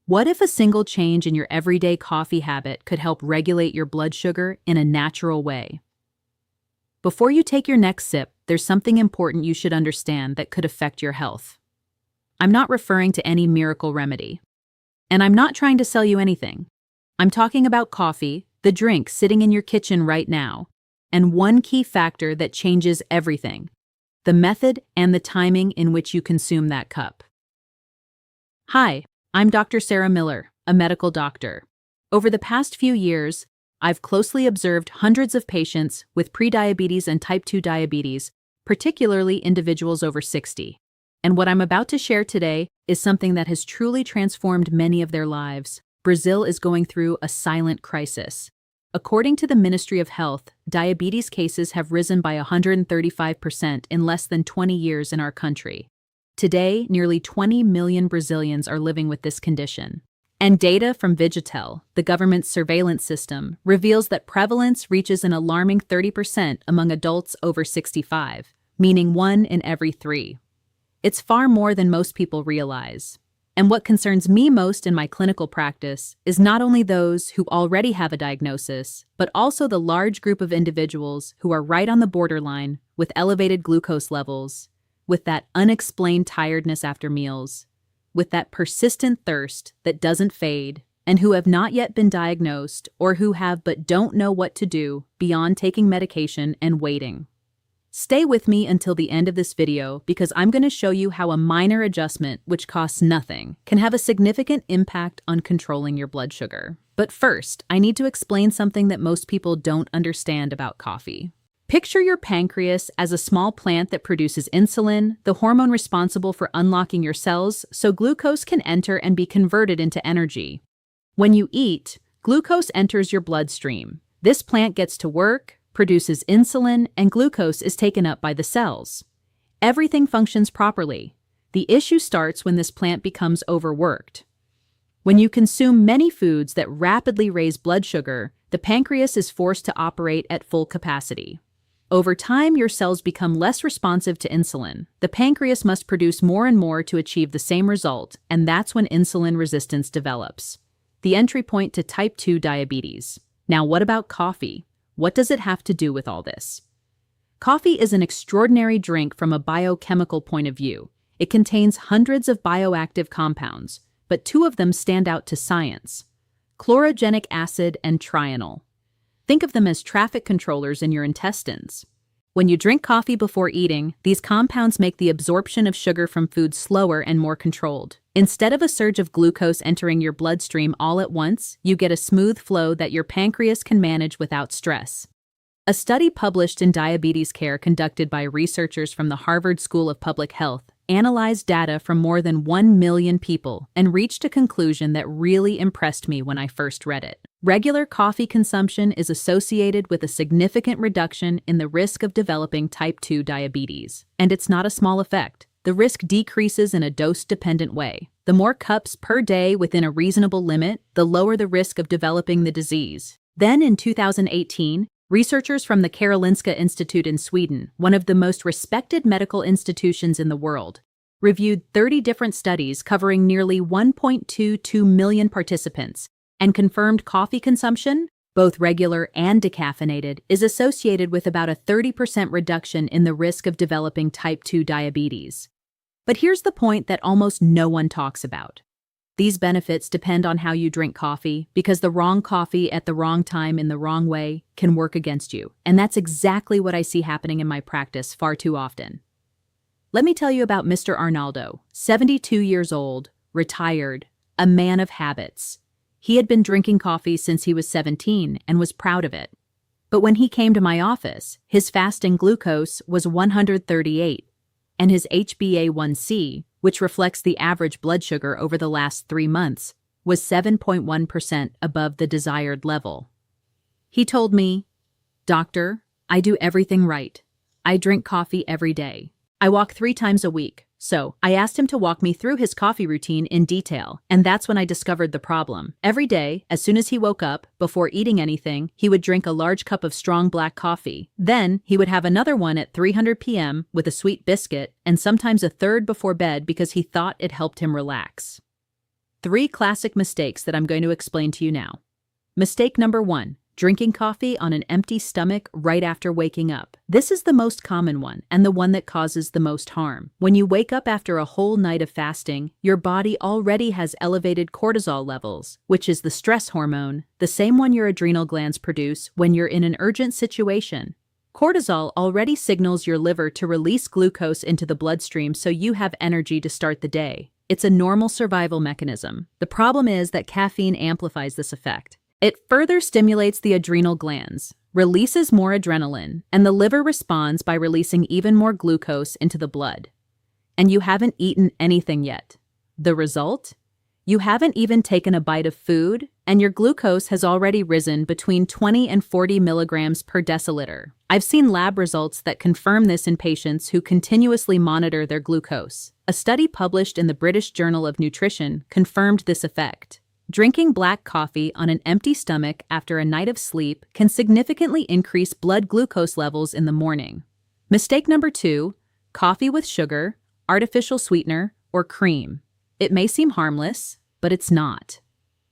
What if a single change in your everyday coffee habit could help regulate your blood sugar in a natural way? Before you take your next sip, there's something important you should understand that could affect your health. I'm not referring to any miracle remedy. And I'm not trying to sell you anything. I'm talking about coffee, the drink sitting in your kitchen right now, and one key factor that changes everything: the method and the timing in which you consume that cup. Hi, I'm Dr. Sarah Miller, a medical doctor. Over the past few years, I've closely observed hundreds of patients with prediabetes and type 2 diabetes, particularly individuals over 60. And what I'm about to share today is something that has truly transformed many of their lives. Brazil is going through a silent crisis. According to the Ministry of Health, diabetes cases have risen by 135% in less than 20 years in our country. Today, nearly 20 million Brazilians are living with this condition. And data from Vigitel, the government's surveillance system, reveals that prevalence reaches an alarming 30% among adults over 65, meaning 1 in every 3. It's far more than most people realize. And what concerns me most in my clinical practice is not only those who already have a diagnosis, but also the large group of individuals who are right on the borderline with elevated glucose levels, with that unexplained tiredness after meals, with that persistent thirst that doesn't fade, and who have not yet been diagnosed or who have but don't know what to do beyond taking medication and waiting. Stay with me until the end of this video because I'm going to show you how a minor adjustment, which costs nothing, can have a significant impact on controlling your blood sugar. But first, I need to explain something that most people don't understand about coffee. Picture your pancreas as a small plant that produces insulin, the hormone responsible for unlocking your cells so glucose can enter and be converted into energy. When you eat, glucose enters your bloodstream. This plant gets to work, produces insulin, and glucose is taken up by the cells. Everything functions properly. The issue starts when this plant becomes overworked. When you consume many foods that rapidly raise blood sugar, the pancreas is forced to operate at full capacity. Over time, your cells become less responsive to insulin. The pancreas must produce more and more to achieve the same result, and that's when insulin resistance develops. The entry point to type 2 diabetes. Now, what about coffee? What does it have to do with all this? Coffee is an extraordinary drink from a biochemical point of view. It contains hundreds of bioactive compounds, but 2 of them stand out to science: chlorogenic acid and trienol. Think of them as traffic controllers in your intestines. When you drink coffee before eating, these compounds make the absorption of sugar from food slower and more controlled. Instead of a surge of glucose entering your bloodstream all at once, you get a smooth flow that your pancreas can manage without stress. A study published in Diabetes Care conducted by researchers from the Harvard School of Public Health analyzed data from more than 1 million people and reached a conclusion that really impressed me when I first read it. Regular coffee consumption is associated with a significant reduction in the risk of developing type 2 diabetes. And it's not a small effect. The risk decreases in a dose-dependent way. The more cups per day within a reasonable limit, the lower the risk of developing the disease. Then in 2018, researchers from the Karolinska Institute in Sweden, one of the most respected medical institutions in the world, reviewed 30 different studies covering nearly 1.22 million participants and confirmed coffee consumption, both regular and decaffeinated, is associated with about a 30% reduction in the risk of developing type 2 diabetes. But here's the point that almost no one talks about. These benefits depend on how you drink coffee, because the wrong coffee at the wrong time in the wrong way can work against you. And that's exactly what I see happening in my practice far too often. Let me tell you about Mr. Arnaldo, 72 years old, retired, a man of habits. He had been drinking coffee since he was 17 and was proud of it. But when he came to my office, his fasting glucose was 138, and his HbA1c, which reflects the average blood sugar over the last 3 months, was 7.1% above the desired level. He told me, "Doctor, I do everything right. I drink coffee every day. I walk 3 times a week." So I asked him to walk me through his coffee routine in detail, and that's when I discovered the problem. Every day, as soon as he woke up, before eating anything, he would drink a large cup of strong black coffee. Then he would have another one at 300 p.m. with a sweet biscuit, and sometimes a third before bed because he thought it helped him relax. 3 classic mistakes that I'm going to explain to you now. Mistake number 1. Drinking coffee on an empty stomach right after waking up. This is the most common one and the one that causes the most harm. When you wake up after a whole night of fasting, your body already has elevated cortisol levels, which is the stress hormone, the same one your adrenal glands produce when you're in an urgent situation. Cortisol already signals your liver to release glucose into the bloodstream so you have energy to start the day. It's a normal survival mechanism. The problem is that caffeine amplifies this effect. It further stimulates the adrenal glands, releases more adrenaline, and the liver responds by releasing even more glucose into the blood. And you haven't eaten anything yet. The result? You haven't even taken a bite of food, and your glucose has already risen between 20 and 40 milligrams per deciliter. I've seen lab results that confirm this in patients who continuously monitor their glucose. A study published in the British Journal of Nutrition confirmed this effect. Drinking black coffee on an empty stomach after a night of sleep can significantly increase blood glucose levels in the morning. Mistake number 2, coffee with sugar, artificial sweetener, or cream. It may seem harmless, but it's not.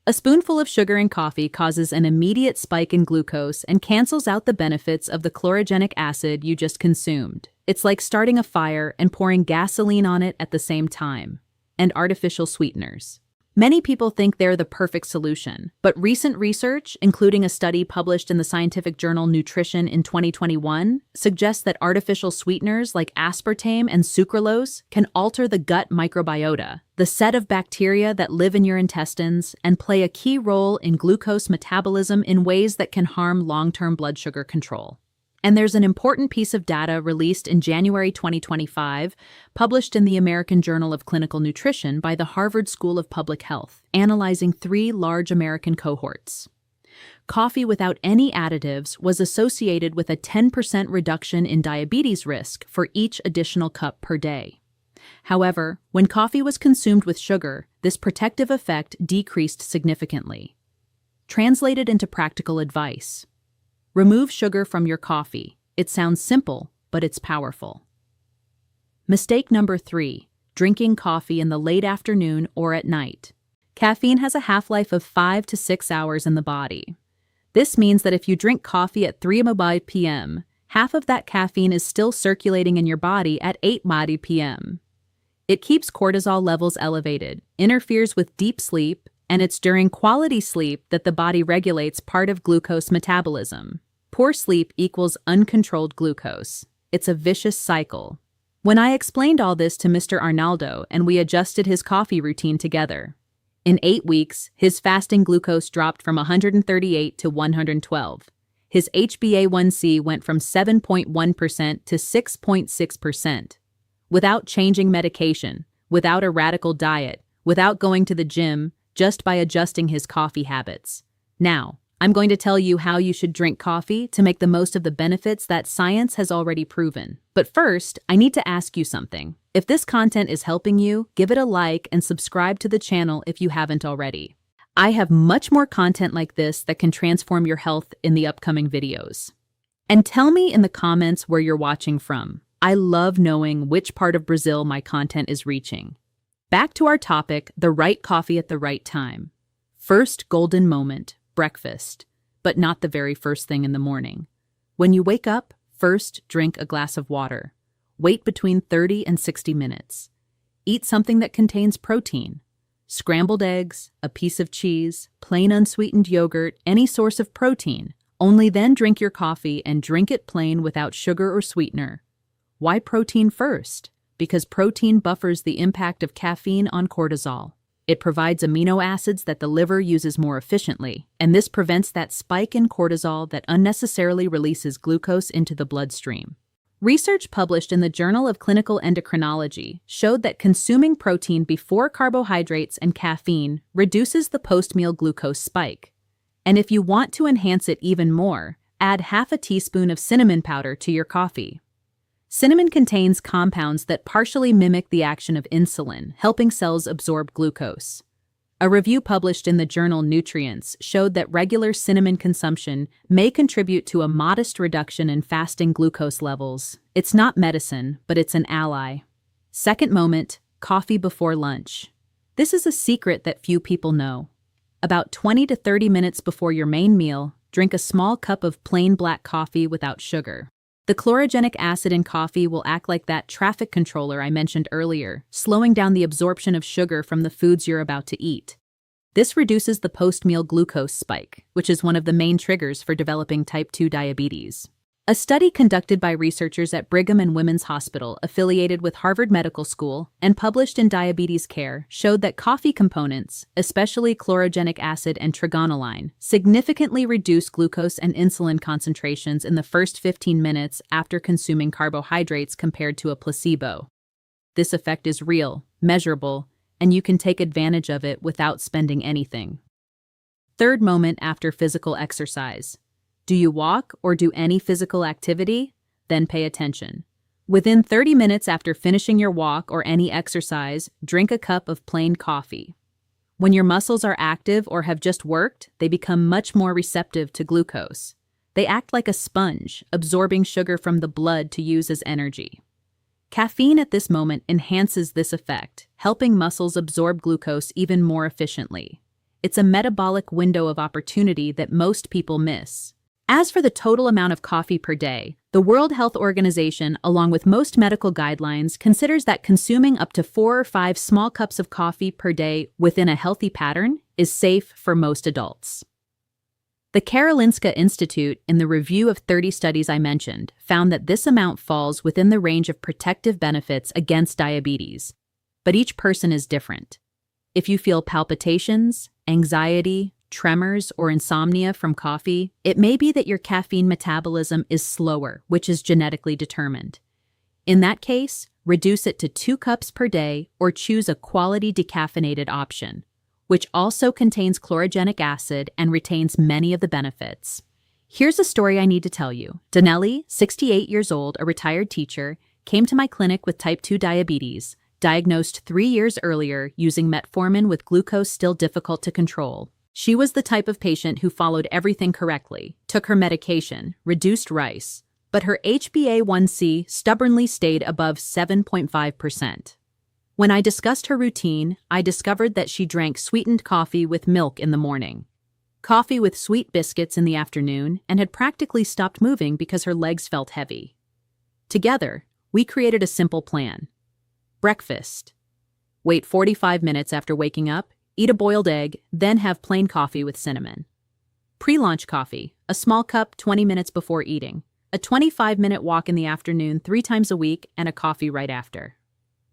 A spoonful of sugar in coffee causes an immediate spike in glucose and cancels out the benefits of the chlorogenic acid you just consumed. It's like starting a fire and pouring gasoline on it at the same time. And artificial sweeteners. Many people think they're the perfect solution, but recent research, including a study published in the scientific journal Nutrition in 2021, suggests that artificial sweeteners like aspartame and sucralose can alter the gut microbiota, the set of bacteria that live in your intestines, and play a key role in glucose metabolism in ways that can harm long-term blood sugar control. And there's an important piece of data released in January 2025, published in the American Journal of Clinical Nutrition by the Harvard School of Public Health, analyzing 3 large American cohorts. Coffee without any additives was associated with a 10% reduction in diabetes risk for each additional cup per day. However, when coffee was consumed with sugar, this protective effect decreased significantly. Translated into practical advice. Remove sugar from your coffee. It sounds simple, but it's powerful. Mistake number 3, drinking coffee in the late afternoon or at night. Caffeine has a half-life of 5 to 6 hours in the body. This means that if you drink coffee at 3 p.m., half of that caffeine is still circulating in your body at 8 p.m. It keeps cortisol levels elevated, interferes with deep sleep, and it's during quality sleep that the body regulates part of glucose metabolism. Poor sleep equals uncontrolled glucose. It's a vicious cycle. When I explained all this to Mr. Arnaldo and we adjusted his coffee routine together, in 8 weeks, his fasting glucose dropped from 138 to 112. His HbA1c went from 7.1% to 6.6%. Without changing medication, without a radical diet, without going to the gym, just by adjusting his coffee habits. Now, I'm going to tell you how you should drink coffee to make the most of the benefits that science has already proven. But first, I need to ask you something. If this content is helping you, give it a like and subscribe to the channel if you haven't already. I have much more content like this that can transform your health in the upcoming videos. And tell me in the comments where you're watching from. I love knowing which part of Brazil my content is reaching. Back to our topic, the right coffee at the right time. First golden moment. Breakfast, but not the very first thing in the morning. When you wake up, first drink a glass of water. Wait between 30 and 60 minutes. Eat something that contains protein. Scrambled eggs, a piece of cheese, plain unsweetened yogurt, any source of protein. Only then drink your coffee and drink it plain without sugar or sweetener. Why protein first? Because protein buffers the impact of caffeine on cortisol. It provides amino acids that the liver uses more efficiently, and this prevents that spike in cortisol that unnecessarily releases glucose into the bloodstream. Research published in the Journal of Clinical Endocrinology showed that consuming protein before carbohydrates and caffeine reduces the post-meal glucose spike. And if you want to enhance it even more, add half a teaspoon of cinnamon powder to your coffee. Cinnamon contains compounds that partially mimic the action of insulin, helping cells absorb glucose. A review published in the journal Nutrients showed that regular cinnamon consumption may contribute to a modest reduction in fasting glucose levels. It's not medicine, but it's an ally. Second moment, coffee before lunch. This is a secret that few people know. About 20 to 30 minutes before your main meal, drink a small cup of plain black coffee without sugar. The chlorogenic acid in coffee will act like that traffic controller I mentioned earlier, slowing down the absorption of sugar from the foods you're about to eat. This reduces the post-meal glucose spike, which is one of the main triggers for developing type 2 diabetes. A study conducted by researchers at Brigham and Women's Hospital affiliated with Harvard Medical School and published in Diabetes Care showed that coffee components, especially chlorogenic acid and trigonelline, significantly reduce glucose and insulin concentrations in the first 15 minutes after consuming carbohydrates compared to a placebo. This effect is real, measurable, and you can take advantage of it without spending anything. Third moment after physical exercise. Do you walk or do any physical activity? Then pay attention. Within 30 minutes after finishing your walk or any exercise, drink a cup of plain coffee. When your muscles are active or have just worked, they become much more receptive to glucose. They act like a sponge, absorbing sugar from the blood to use as energy. Caffeine at this moment enhances this effect, helping muscles absorb glucose even more efficiently. It's a metabolic window of opportunity that most people miss. As for the total amount of coffee per day, the World Health Organization, along with most medical guidelines, considers that consuming up to 4 or 5 small cups of coffee per day within a healthy pattern is safe for most adults. The Karolinska Institute, in the review of 30 studies I mentioned, found that this amount falls within the range of protective benefits against diabetes, but each person is different. If you feel palpitations, anxiety, tremors, or insomnia from coffee, it may be that your caffeine metabolism is slower, which is genetically determined. In that case, reduce it to 2 cups per day or choose a quality decaffeinated option, which also contains chlorogenic acid and retains many of the benefits. Here's a story I need to tell you. Danelli, 68 years old, a retired teacher, came to my clinic with type 2 diabetes, diagnosed 3 years earlier using metformin with glucose still difficult to control. She was the type of patient who followed everything correctly, took her medication, reduced rice, but her HbA1c stubbornly stayed above 7.5%. When I discussed her routine, I discovered that she drank sweetened coffee with milk in the morning, coffee with sweet biscuits in the afternoon, and had practically stopped moving because her legs felt heavy. Together, we created a simple plan. Breakfast. Wait 45 minutes after waking up, eat a boiled egg, then have plain coffee with cinnamon. Pre-lunch coffee, a small cup 20 minutes before eating, a 25-minute walk in the afternoon 3 times a week, and a coffee right after.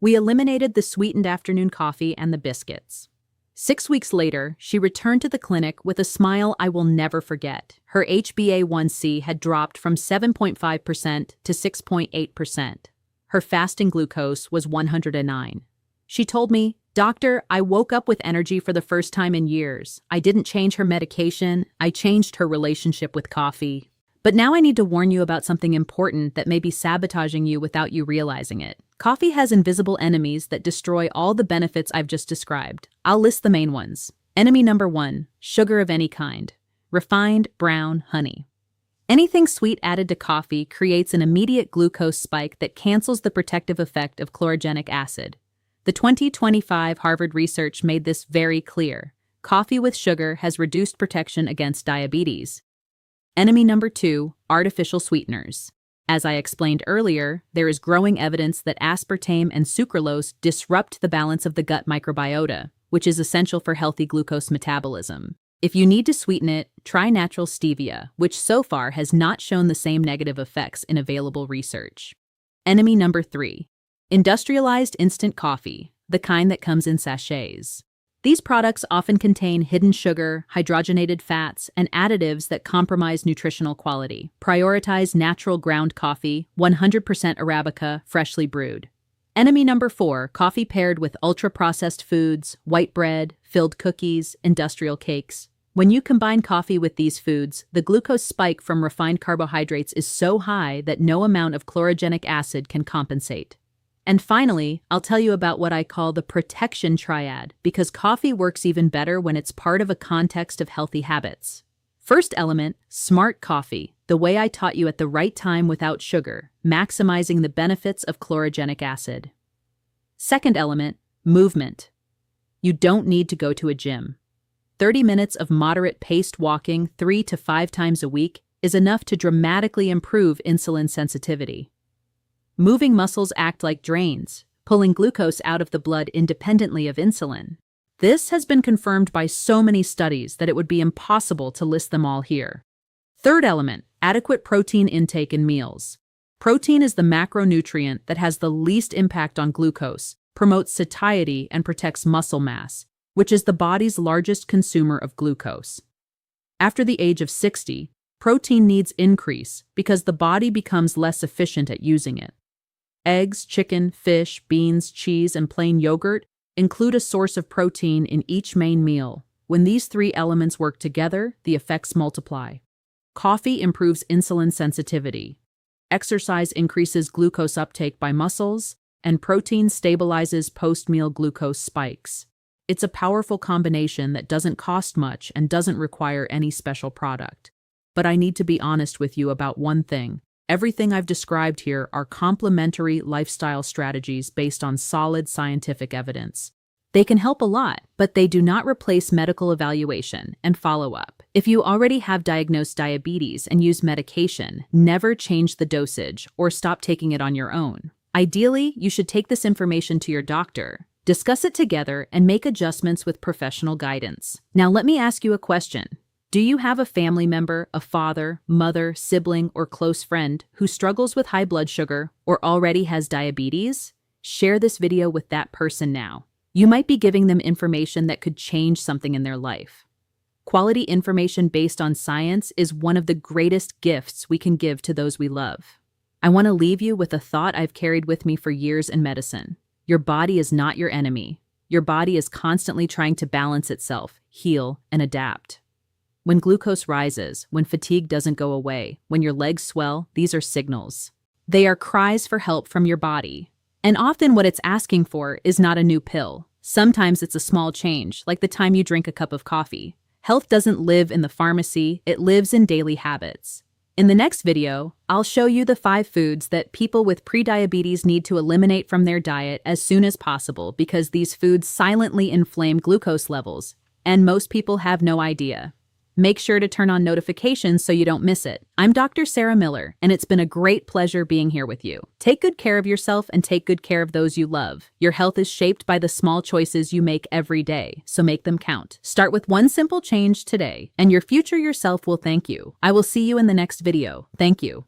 We eliminated the sweetened afternoon coffee and the biscuits. 6 weeks later, she returned to the clinic with a smile I will never forget. Her HbA1c had dropped from 7.5% to 6.8%. Her fasting glucose was 109. She told me, "Doctor, I woke up with energy for the first time in years. I didn't change her medication. I changed her relationship with coffee. But now I need to warn you about something important that may be sabotaging you without you realizing it. Coffee has invisible enemies that destroy all the benefits I've just described. I'll list the main ones. Enemy number 1, sugar of any kind. Refined, brown, honey. Anything sweet added to coffee creates an immediate glucose spike that cancels the protective effect of chlorogenic acid. The 2025 Harvard research made this very clear. Coffee with sugar has reduced protection against diabetes. Enemy number 2, artificial sweeteners. As I explained earlier, there is growing evidence that aspartame and sucralose disrupt the balance of the gut microbiota, which is essential for healthy glucose metabolism. If you need to sweeten it, try natural stevia, which so far has not shown the same negative effects in available research. Enemy number 3, industrialized instant coffee, the kind that comes in sachets. These products often contain hidden sugar, hydrogenated fats, and additives that compromise nutritional quality. Prioritize natural ground coffee, 100% Arabica, freshly brewed. Enemy number 4, coffee paired with ultra-processed foods, white bread, filled cookies, industrial cakes. When you combine coffee with these foods, the glucose spike from refined carbohydrates is so high that no amount of chlorogenic acid can compensate. And finally, I'll tell you about what I call the protection triad, because coffee works even better when it's part of a context of healthy habits. First element, smart coffee, the way I taught you at the right time without sugar, maximizing the benefits of chlorogenic acid. Second element, movement. You don't need to go to a gym. 30 minutes of moderate paced walking 3 to 5 times a week is enough to dramatically improve insulin sensitivity. Moving muscles act like drains, pulling glucose out of the blood independently of insulin. This has been confirmed by so many studies that it would be impossible to list them all here. Third element, adequate protein intake in meals. Protein is the macronutrient that has the least impact on glucose, promotes satiety, and protects muscle mass, which is the body's largest consumer of glucose. After the age of 60, protein needs increase because the body becomes less efficient at using it. Eggs, chicken, fish, beans, cheese, and plain yogurt include a source of protein in each main meal. When these three elements work together, the effects multiply. Coffee improves insulin sensitivity. Exercise increases glucose uptake by muscles, and protein stabilizes post-meal glucose spikes. It's a powerful combination that doesn't cost much and doesn't require any special product. But I need to be honest with you about one thing. Everything I've described here are complementary lifestyle strategies based on solid scientific evidence. They can help a lot, but they do not replace medical evaluation and follow-up. If you already have diagnosed diabetes and use medication, never change the dosage or stop taking it on your own. Ideally, you should take this information to your doctor, discuss it together, and make adjustments with professional guidance. Now let me ask you a question. Do you have a family member, a father, mother, sibling, or close friend who struggles with high blood sugar or already has diabetes? Share this video with that person now. You might be giving them information that could change something in their life. Quality information based on science is one of the greatest gifts we can give to those we love. I want to leave you with a thought I've carried with me for years in medicine. Your body is not your enemy. Your body is constantly trying to balance itself, heal, and adapt. When glucose rises, when fatigue doesn't go away, when your legs swell, these are signals. They are cries for help from your body. And often what it's asking for is not a new pill. Sometimes it's a small change, like the time you drink a cup of coffee. Health doesn't live in the pharmacy, it lives in daily habits. In the next video, I'll show you the 5 foods that people with prediabetes need to eliminate from their diet as soon as possible because these foods silently inflame glucose levels, and most people have no idea. Make sure to turn on notifications so you don't miss it. I'm Dr. Sarah Miller, and it's been a great pleasure being here with you. Take good care of yourself and take good care of those you love. Your health is shaped by the small choices you make every day, so make them count. Start with one simple change today, and your future yourself will thank you. I will see you in the next video. Thank you.